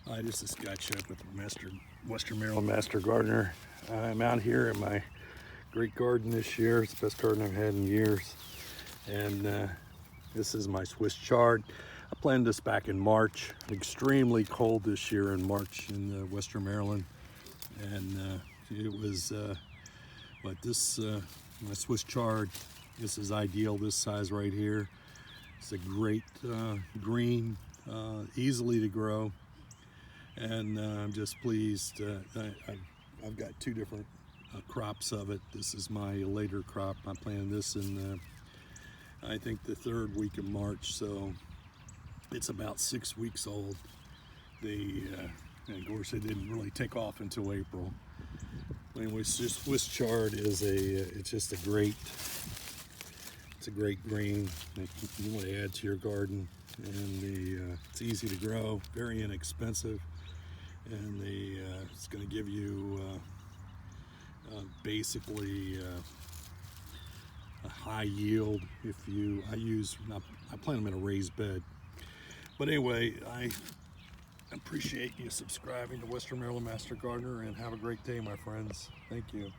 Hi, this is Scott Shuck with Western Maryland Master Gardener. I'm out here in my great garden this year. It's the best garden I've had in years. And this is my Swiss chard. I planted this back in March. Extremely cold this year in March in Western Maryland. And it was, but this, my Swiss chard, this is ideal, this size right here. It's a great green, easily to grow. And I'm just pleased. I've got two different crops of it. This is my later crop. I planted this in, I think, the third week of March, so it's about 6 weeks old. And of course, it didn't really take off until April. Anyway, Swiss chard is it's just a great green that you want to add to your garden, and it's easy to grow, very inexpensive. And it's going to give you basically a high yield. I plant them in a raised bed. But anyway, I appreciate you subscribing to Western Maryland Master Gardener, and have a great day, my friends. Thank you.